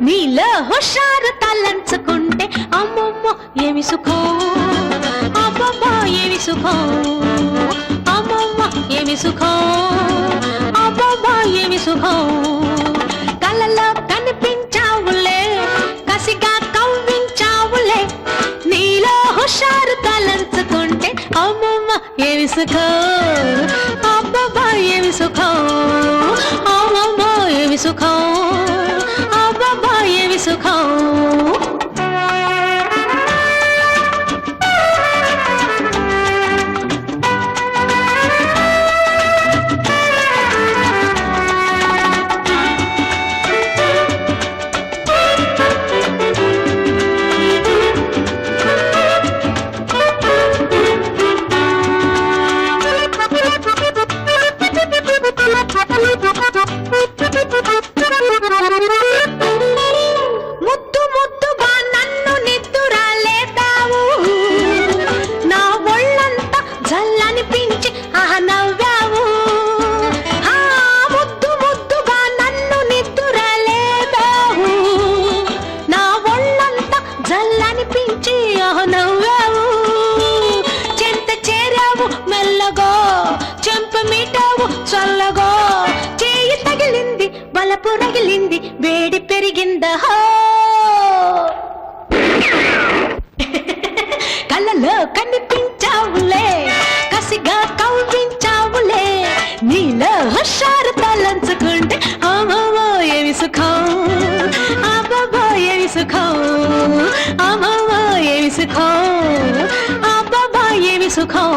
నీలో హుషారు తలంచుకుంటే అమ్మమ్మ ఏమి సుఖం, అమ్మమ్మ ఏమి సుఖం, అమ్మమ్మ ఏమి సుఖం, అమ్మమ్మ ఏమి సుఖం. కళ్ళలో కనిపించావులే, కసిగా కవ్వించావులే, నీలో హుషారు తలంచుకుంటే అమ్మమ్మ ఏమి సుఖం, అమ్మమ్మ ఏమి సుఖం, అమ్మమ్మ ఏమి సుఖం, అమ్మమ్మ ఏమి సుఖం. ముద్దు ముద్దుగా నన్ను నిద్దురాలేదావు, నా ఒళ్ళంతా జల్లనిపించి నవ్వావు. ముద్దు ముద్దుగా నన్ను నిద్దురాలేదావు, నా ఒళ్ళంతా జల్లనిపించి నవ్వావు. చెంత చేరావు మెల్లగా, చెంప మీటావు చల్లగా, చేయి తగిలింది బలపు రగిలింది, వేడి పెరిగిందా. కళ్ళలో కనిపించావులే, కసిగా కవ్వించావులే, నీలో హుషారు తలంచుకుంటే అమ్మమ్మ ఏమి సుఖం, అమ్మమ్మ ఏమి సుఖం, అమ్మమ్మ ఏమి సుఖం, అమ్మమ్మ ఏమి సుఖం.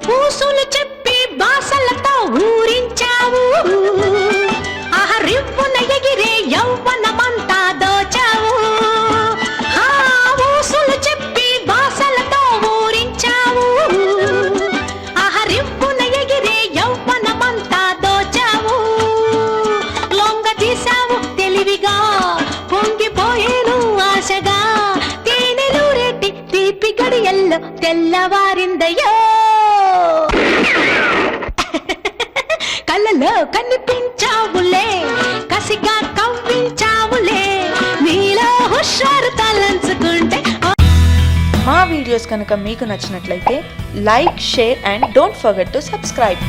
పూసులు చెప్పి బాసలతో ఊరించావు, రివ్వున ఎగిరే యవ్వనమంతా దోచావు. పూసులు చెప్పి బాసలతో ఊరించావు, రివ్వున ఎగిరే యవ్వనమంతా దోచావు. లొంగ తీసావు తెలివిగా, పొంగిపోయేను ఆశగా, తేనెలూరెట్టి తీపి గడియల్లో తెల్లవారిందయ్యో. కళ్ళలో కనిపించావులే, కసిగా కవ్వించావులే, నీలో హుషారు తలంచుకుంటే. మా వీడియోస్ కనుక మీకు నచ్చినట్లయితే like, share and don't forget to subscribe.